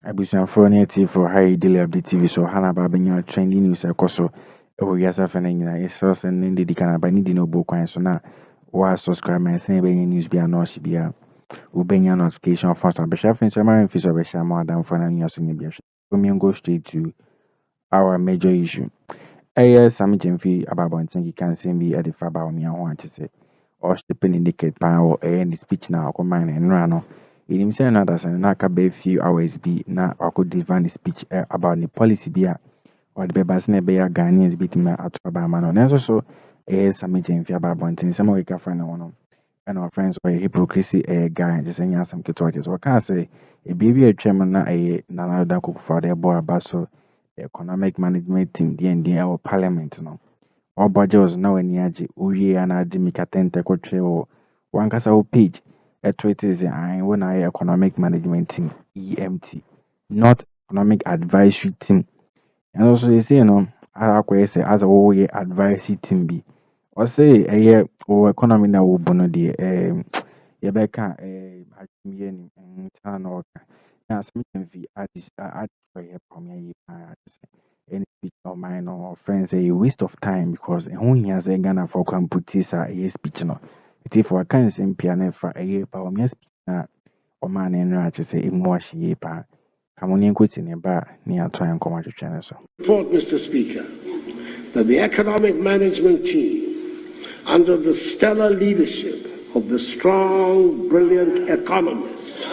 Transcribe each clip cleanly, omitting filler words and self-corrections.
Abusuafo na yɛtie for High Daily Update TV so hana ba benya trending news ɛkɔ so ɛwɔ wiase fa na nyina yɛsɛ sɛ ne dedi kana ba ne di no bo kwan so na wa subscribe ma sɛ benya news bia na ɔhye bia wobenya notification of first abɛhwɛ afei nso ma mfi so bɛhwɛ ma adamfo na nya so nya bia hwɛ. So me go straight to our major issue. Sammy Gyamfi ababɔnten keka nsɛm bi ɛde fa Bawumia ho akyɛ sɛ ɔhyepe ne naked paa wɔ ne speech na ɔkɔman ne nnora no. Inim say na that na aka be few hours be na wako deliver the speech about the policy be or the bebas na be Ghanaians bit me at Obama no. Nanso so Sammy Gyamfi ababɔnten some we ka friend no and our friends or hypocrisy guy just saying some keto just what can say a baby a chairman na Nana Danko for the boy abaso economic management team the our parliament no. All budget was now any aji uye and Jimmy Katente kotre or one kasa page. It is when I economic management team EMT, not economic advisory team. And also they say I say as a whole advisory team be. Or say a year or economy na wo bono de Yebeka and now something we add for a premier any speech of mine or friends a waste of time because only has a Ghana for computisa a speech no. If I can't say piano for a year, Bawumia speaker or man in rather say a more she pa. Come on in quit in a bar near try and come out to China. So, report, Mr. Speaker, that the economic management team, under the stellar leadership of the strong, brilliant economist,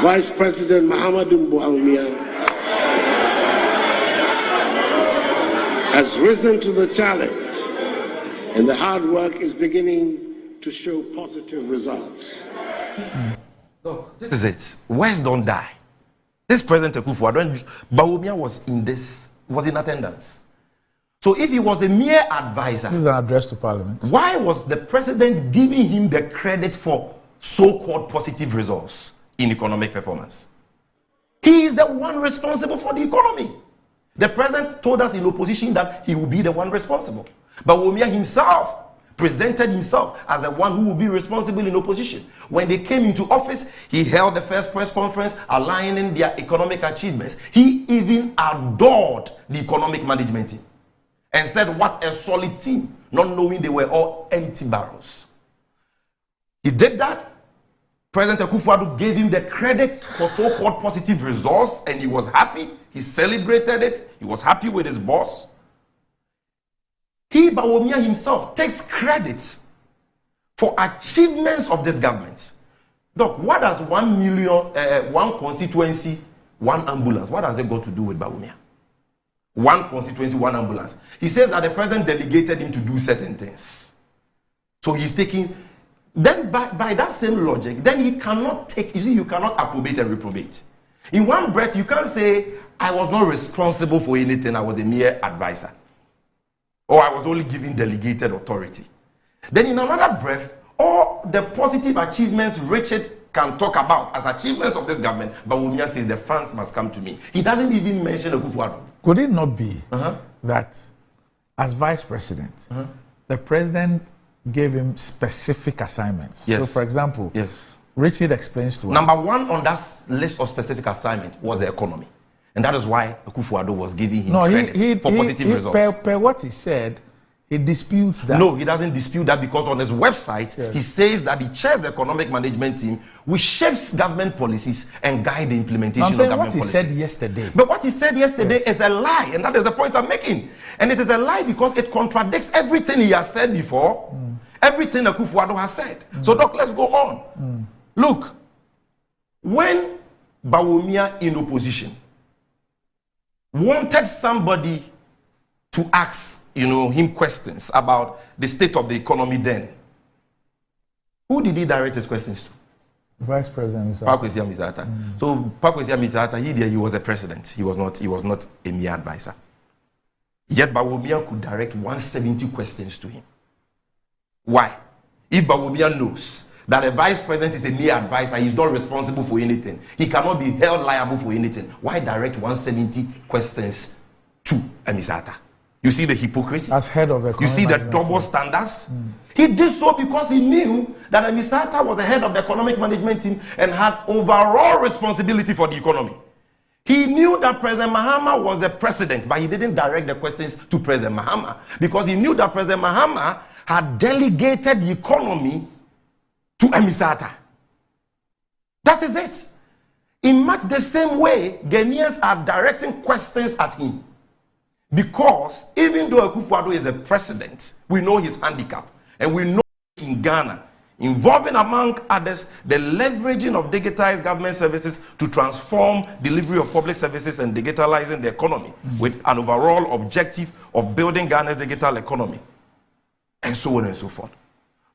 Vice President Bawumia, has risen to the challenge, and the hard work is beginning to show positive results. Look, this is it. Words don't die. This President Akufo-Addo, Bawumia was in attendance. So if he was a mere advisor, this is an address to Parliament. Why was the president giving him the credit for so-called positive results in economic performance? He is the one responsible for the economy. The president told us in opposition that he will be the one responsible. But Bawumia himself presented himself as the one who will be responsible in opposition. When they came into office, he held the first press conference aligning their economic achievements. He even adored the economic management team and said, what a solid team, not knowing they were all empty barrels. He did that. President Akufo-Addo gave him the credit for so-called positive results, and he was happy. He celebrated it. He was happy with his boss. He, Bawumia himself, takes credit for achievements of this government. Look, what does 1 million, one constituency, one ambulance, what does it got to do with Bawumia? One constituency, one ambulance. He says that the president delegated him to do certain things. So he's taking... Then by that same logic, then he cannot take, you see, you cannot approbate and reprobate. In one breath, you can't say, I was not responsible for anything, I was a mere advisor. Or I was only given delegated authority. Then in another breath, all the positive achievements Richard can talk about as achievements of this government, but Bawumia says the funds must come to me. He doesn't even mention Akufo-Addo. Could it not be that as vice president, the president gave him specific assignments? Yes. So, for example, yes, Richard explains to us. Number one on that list of specific assignment was the economy. And that is why Akufo-Addo was giving him credit for positive results. Per what he said, he disputes that. No, he doesn't dispute that because on his website, he says that he chairs the economic management team, which shapes government policies and guide the implementation of government policy. What he said yesterday. But what he said yesterday is a lie, and that is the point I'm making. And it is a lie because it contradicts everything he has said before, everything Akufo-Addo has said. So, Doc, let's go on. Look, when Bawumia in opposition wanted somebody to ask, him questions about the state of the economy then, who did he direct his questions to? Vice President Mizata. So Pakwesi Mizata, he was a president. He was not a mere advisor. Yet Bawumia could direct 170 questions to him. Why? If Bawumia knows that a vice president is a mere advisor, he's not responsible for anything, he cannot be held liable for anything, why direct 170 questions to Mizata? You see the hypocrisy? As head of the You see the double standards? He did so because he knew that Misata was the head of the economic management team and had overall responsibility for the economy. He knew that President Mahama was the president, but he didn't direct the questions to President Mahama because he knew that President Mahama had delegated the economy to Misata. That is it. In much the same way, Ghanaians are directing questions at him. Because even though Akufo-Addo is the president, we know his handicap. And we know in Ghana, involving among others, the leveraging of digitized government services to transform delivery of public services and digitalizing the economy with an overall objective of building Ghana's digital economy. And so on and so forth.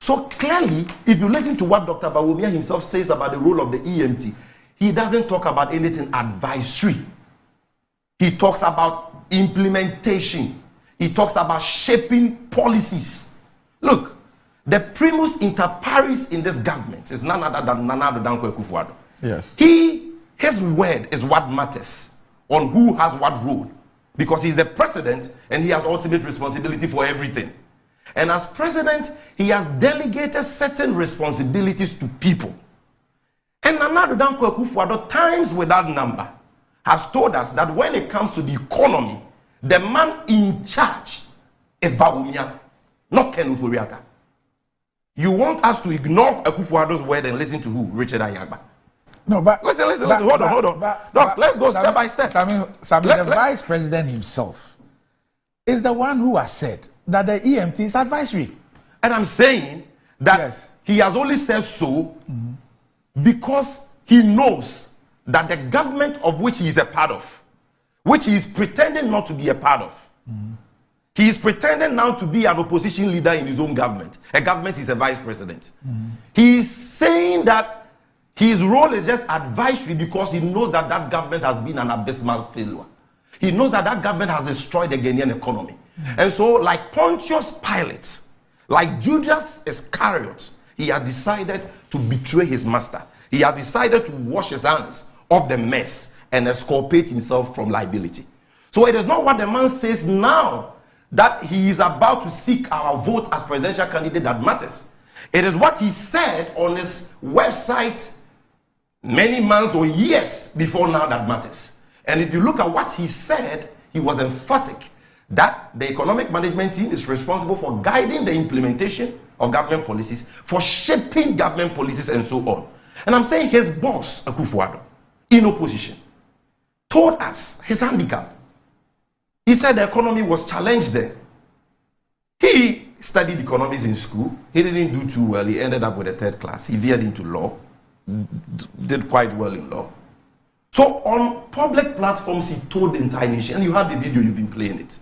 So clearly, if you listen to what Dr. Bawumia himself says about the role of the EMT, he doesn't talk about anything advisory. He talks about implementation. He talks about shaping policies. Look, the primus inter pares in this government is none other than Nana Addo Dankwa Akufo-Addo. Yes. His word is what matters on who has what role. Because he's the president and he has ultimate responsibility for everything. And as president, he has delegated certain responsibilities to people. And Nana Addo Dankwa Akufo-Addo, times without number, has told us that when it comes to the economy, the man in charge is Bawumia, not Ken Ufuriata. You want us to ignore Akufo-Addo's word and listen to who? Richard Ayagba. No, but listen. Hold on. Let's go step by step. Sammy, the vice president himself is the one who has said that the EMT is advisory. And I'm saying that he has only said so because he knows that the government of which he is a part of, which he is pretending not to be a part of, he is pretending now to be an opposition leader in his own government. A government is a vice president. He is saying that his role is just advisory because he knows that that government has been an abysmal failure. He knows that that government has destroyed the Ghanaian economy. And so, like Pontius Pilate, like Judas Iscariot, he had decided to betray his master. He had decided to wash his hands of the mess and exculpate himself from liability. So it is not what the man says now that he is about to seek our vote as presidential candidate that matters. It is what he said on his website many months or years before now that matters. And if you look at what he said, he was emphatic that the economic management team is responsible for guiding the implementation of government policies, for shaping government policies and so on. And I'm saying his boss, Akufo-Addo, in opposition, told us his handicap. He said the economy was challenged there. He studied economics in school. He didn't do too well. He ended up with a third class. He veered into law, did quite well in law. So on public platforms, he told the entire nation, and you have the video, you've been playing it,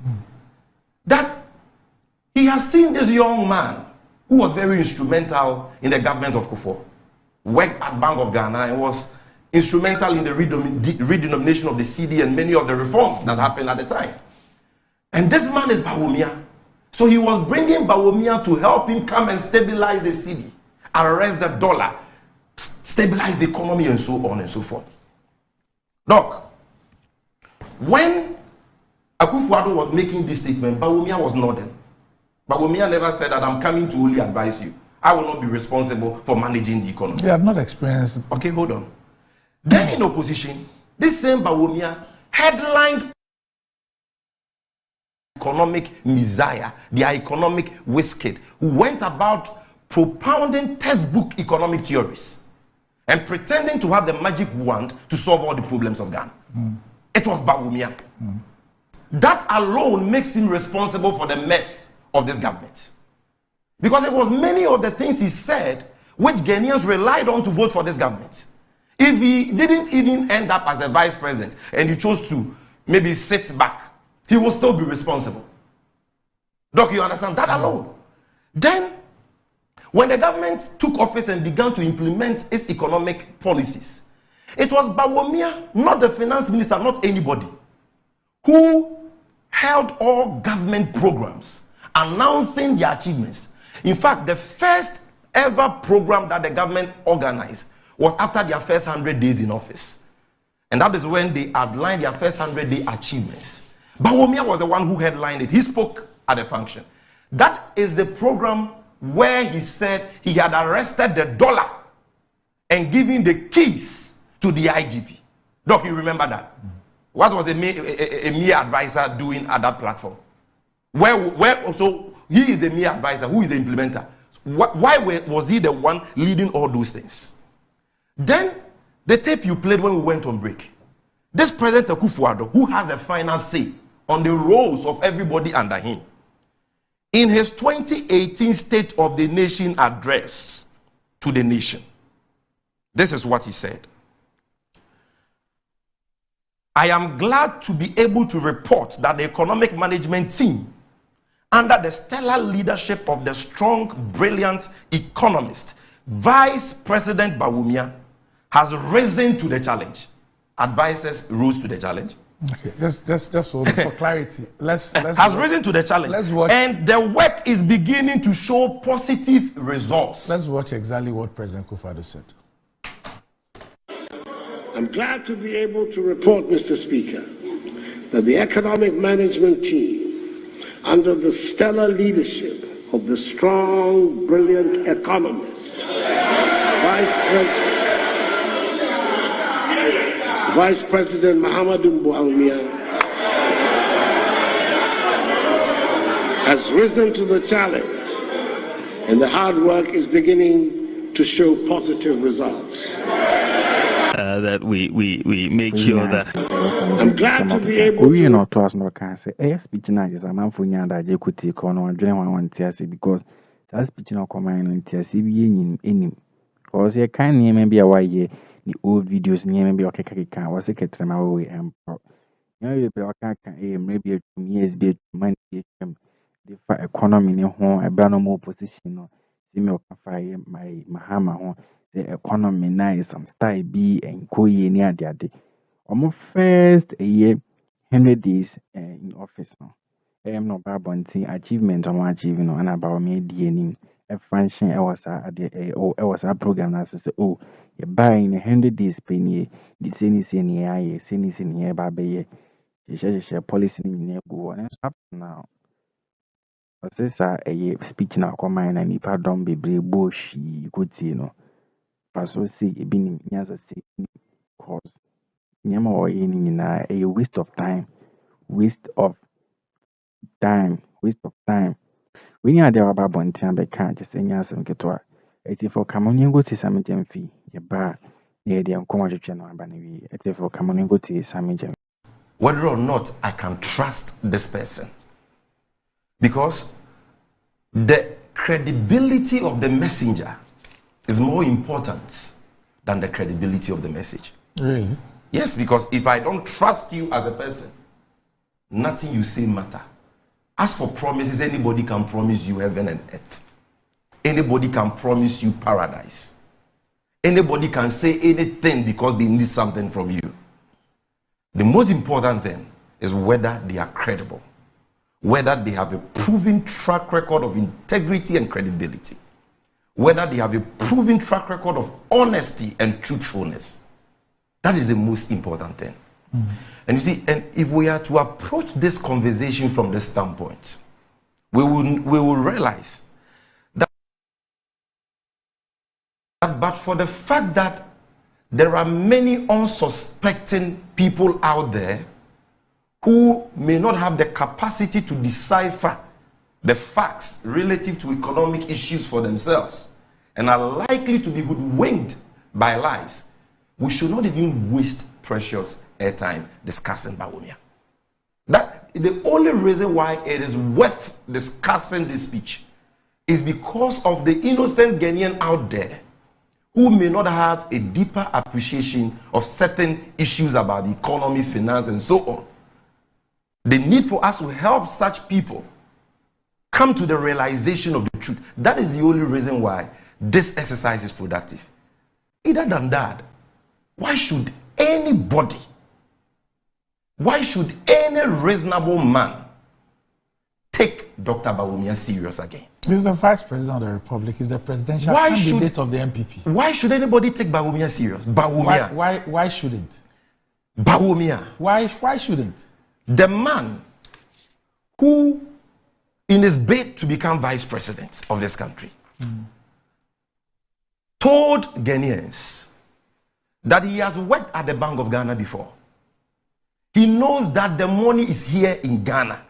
that he has seen this young man who was very instrumental in the government of Kufuor, worked at Bank of Ghana and was instrumental in the redenomination of the CD and many of the reforms that happened at the time. And this man is Bawumia. So he was bringing Bawumia to help him come and stabilize the CD, arrest the dollar, stabilize the economy and so on and so forth. Look, when Akufo-Addo was making this statement, Bawumia was nodding. Bawumia never said that I'm coming to only advise you. I will not be responsible for managing the economy. They have not experienced. Okay, hold on. Then in opposition, this same Bawumia headlined economic messiah, their economic wizkid, who went about propounding textbook economic theories and pretending to have the magic wand to solve all the problems of Ghana. It was Bawumia. That alone makes him responsible for the mess of this government. Because it was many of the things he said which Ghanaians relied on to vote for this government. If he didn't even end up as a vice president and he chose to maybe sit back, he will still be responsible. Doc, you understand that alone? Then, when the government took office and began to implement its economic policies, it was Bawumia, not the finance minister, not anybody, who held all government programs announcing their achievements. In fact, the first ever program that the government organized was after their first 100 days in office. And that is when they outlined their first 100-day achievements. Bawumia was the one who headlined it. He spoke at the function. That is the program where he said he had arrested the dollar and given the keys to the IGP. Doc, you remember that? What was a mere advisor doing at that platform? So he is the mere advisor. Who is the implementer? Why was he the one leading all those things? Then the tape you played when we went on break. This President Akufo-Addo, who has the final say on the roles of everybody under him, in his 2018 State of the Nation address to the nation, this is what he said. I am glad to be able to report that the economic management team, under the stellar leadership of the strong, brilliant economist, Vice President Bawumia, has risen to the challenge. Advisors rose to the challenge. Okay, just hold for clarity. Let's has risen to the challenge. Let's watch. And the work is beginning to show positive results. Let's watch exactly what President Akufo-Addo said. I'm glad to be able to report, Mr. Speaker, that the economic management team, under the stellar leadership of the strong, brilliant economist, Vice President Bawumia, has risen to the challenge, and the hard work is beginning to show positive results. That we make sure that I'm glad to be able we to. not to us no can say speech na is a man for nyanda je kuti ko no adwene wan tiase because that speech no command no tiase bi enim cause ye kan name bi a waye the old videos name bi okeka was a ketrema we empo you be okaka maybe years be man the economy ne ho ebra no more position no see me okafa my mahama ho the economy now is some style B and koye ni ade almost first a year 100 days in office no no babonti achievement on achieving no and about me DNA a function I was a program that says oh you buy in 100 days penny the same year same year baby share policy in go and stop now. This a speech now come and nipa don bebre bush good no paso say e be nim nyansa say cause nyama o ye ni na a waste of time waste of time we need there about bontia be can just nyansa mketo a for kamoni go to Sammy Gyamfi ye ba ye dey nkomo twetwe no aba na wi eti for kamoni go to Sammy Gyamfi. Whether or not I can trust this person, because the credibility of the messenger is more important than the credibility of the message. Really? Yes, because if I don't trust you as a person, nothing you say matter. As for promises, anybody can promise you heaven and earth. Anybody can promise you paradise. Anybody can say anything because they need something from you. The most important thing is whether they are credible, whether they have a proven track record of integrity and credibility, whether they have a proven track record of honesty and truthfulness. That is the most important thing. And you see, and if we are to approach this conversation from this standpoint, we will realize that but for the fact that there are many unsuspecting people out there who may not have the capacity to decipher the facts relative to economic issues for themselves and are likely to be hoodwinked by lies, we should not even waste precious airtime discussing Bawumia. That the only reason why it is worth discussing this speech is because of the innocent Ghanaian out there who may not have a deeper appreciation of certain issues about the economy, finance, and so on. The need for us to help such people come to the realization of the truth. That is the only reason why this exercise is productive. Other than that, why should anybody, why should any reasonable man take Dr. Bawumia serious again? He's the Vice President of the Republic. He's the presidential candidate of the MPP. Why should anybody take Bawumia serious? Bawumia. Why shouldn't? Bawumia. Why shouldn't? the man who, in his bid to become vice president of this country, told Ghanaians that he has worked at the Bank of Ghana before. He knows that the money is here in Ghana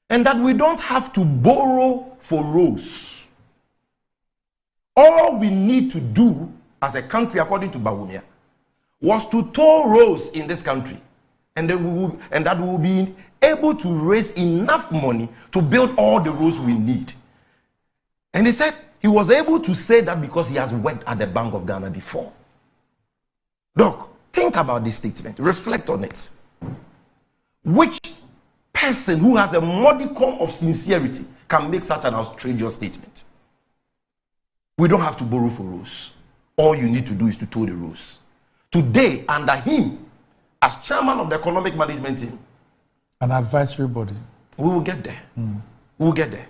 and that we don't have to borrow for roads. All we need to do as a country, according to Bawumia, was to toll roads in this country, and then we will be able to raise enough money to build all the roads we need. And he said he was able to say that because he has worked at the Bank of Ghana before. Doc, think about this statement. Reflect on it. Which person who has a modicum of sincerity can make such an outrageous statement? We don't have to borrow for roads. All you need to do is to toll the roads. Today, under him, as chairman of the economic management team, an advisory body, we will get there. We will get there.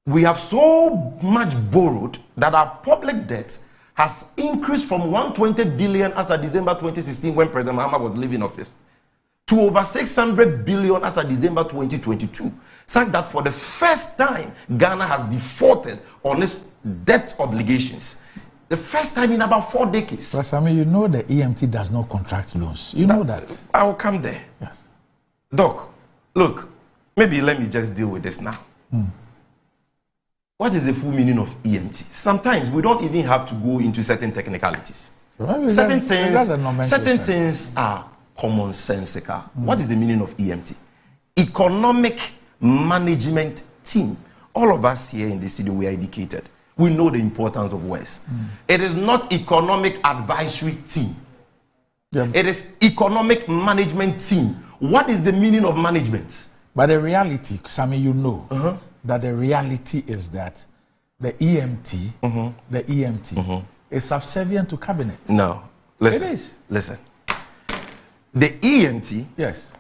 We have so much borrowed that our public debt has increased from 120 billion as of December 2016 when President Mahama was leaving office to over 600 billion as of December 2022. Such that for the first time, Ghana has defaulted on its debt obligations. The first time in about 4 decades. But Sammy, you know the EMT does not contract loans. You know that. I will come there. Yes. Doc, look, maybe let me just deal with this now. What is the full meaning of EMT? Sometimes we don't even have to go into certain technicalities. Well, certain things are commonsensical. What is the meaning of EMT? Economic Management Team. All of us here in the studio, we are educated. We know the importance of words. It is not Economic Advisory Team. Yeah. It is Economic Management Team. What is the meaning of management? But the reality, Sammy, you know that the reality is that the EMT, is subservient to cabinet. No, listen. It is. Listen. The EMT, yes,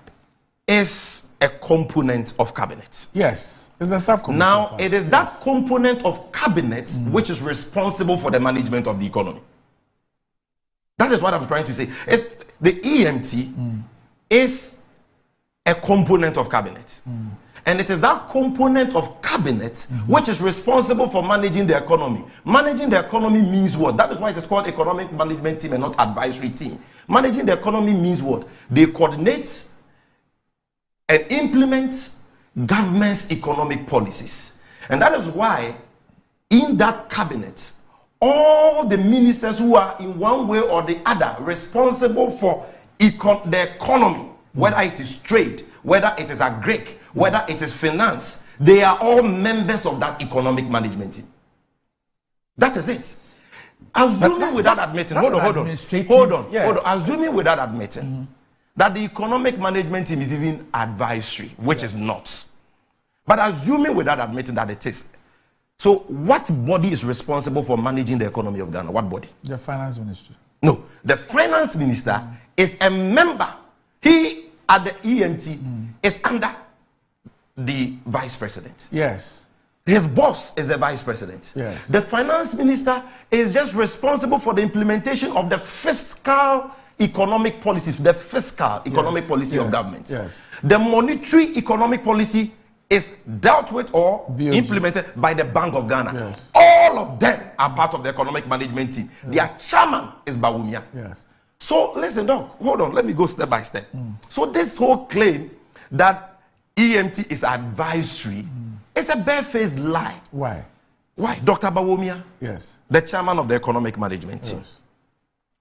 is a component of cabinet. Yes. It's a subcommittee. Now, it is that component of cabinet which is responsible for the management of the economy. That is what I'm trying to say. The EMT is a component of cabinet. And it is that component of cabinet which is responsible for managing the economy. Managing the economy means what? That is why it is called Economic Management Team and not Advisory Team. Managing the economy means what? They coordinate and implement government's economic policies. And that is why in that cabinet, all the ministers who are in one way or the other responsible for the economy, whether it is trade, whether it is agric, whether it is finance, they are all members of that economic management team. That is it. Assuming without admitting, hold on. Assuming without admitting that the economic management team is even advisory, which is not. But assuming without admitting that it is. So what body is responsible for managing the economy of Ghana? What body? The finance ministry. No, the finance minister is a member. He at the EMT is under the vice president. Yes. His boss is the vice president. Yes. The finance minister is just responsible for the implementation of the fiscal economic policies, the fiscal economic policy of government. Yes. The monetary economic policy is dealt with or implemented by the Bank of Ghana. Yes. All of them are part of the economic management team. Their chairman is Bawumia. Yes. So listen, Doc, hold on, let me go step by step. So this whole claim that EMT is advisory is a barefaced lie. Why? Why? Dr. Bawumia, Yes. the chairman of the economic management team,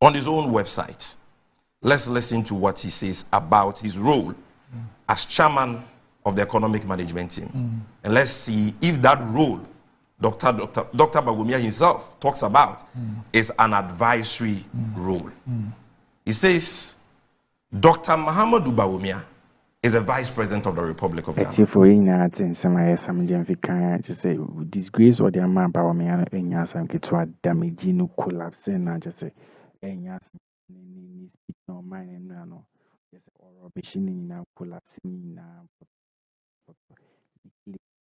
on his own website, let's listen to what he says about his role as chairman of the economic management team. And let's see if that role Dr. Bawumia himself talks about is an advisory role. He says, Dr. Mahamudu Bawumia is a vice president of the Republic of Ghana. Just say disgrace or the amount Bawumia and some get to damage no collapse and just say speak no mind and no or machine now collapsing now.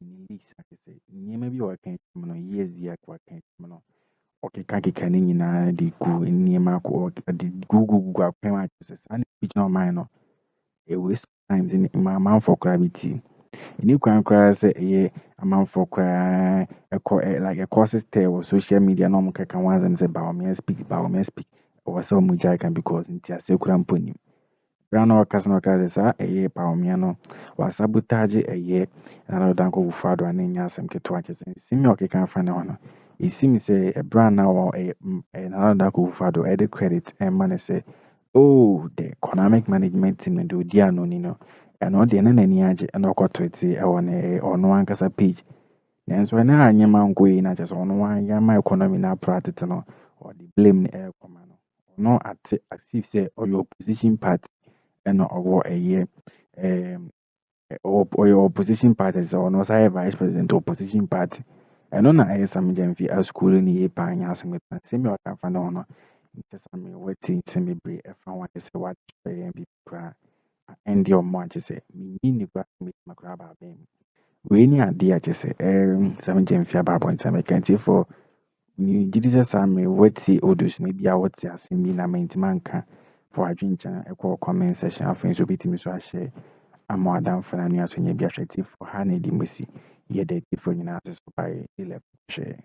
Maybe I can't years be a quack. Okay, can't get any in the go in near Marco or the Google payment and speak no minor. a waste of times in my man for gravity. In you can cry say a man for cry like a courses tell or social media no can once and say Bawumia speak or so much I can because in tia secret pony. Brown or cousin sa a year Bawumia no was sabotage a year and I don't go father and then yas and get watches and see me okay can find one. It seems say a brand now or another go father add credit and money say oh the economic management team do dia no nino and all the n'ani agye na ɔkɔto eti ɛwɔ ne ɔno ankasa page nanso ɛna anyɛma nkɔ yi na kyerɛ sɛ ɔno anyɛma economy na apra tete no ɔde blame ne ɛrekɔma no ɔno ate as if sɛ ɔyɛ opposition party ɛna ɔwɔ ɛyɛ ɔyɛ opposition party sɛ ɔno ɔsan yɛ vice president opposition party ɛno na ɛyɛ Sammy Gyamfi asukuu ne yie paa nyɛ asɛm ketewa nsɛm bi a ɔka fa ne ho no nkyɛ sɛ me wɔte nsɛm bebree ɛfa ho akyɛ sɛ wɔatwerɛ yɛn bi koraa and the amount you say, meaning the macrab. We need a dear to say, some Gyamfi about points I can say for Jesus Sammy, what see Odus, maybe I would say, as in me, I mean, manka for a drink channel, a call comment session of things will be to me so I share. I'm more than for a news when you be attractive for Honey Dimisi, yet they different analysis by 11 share.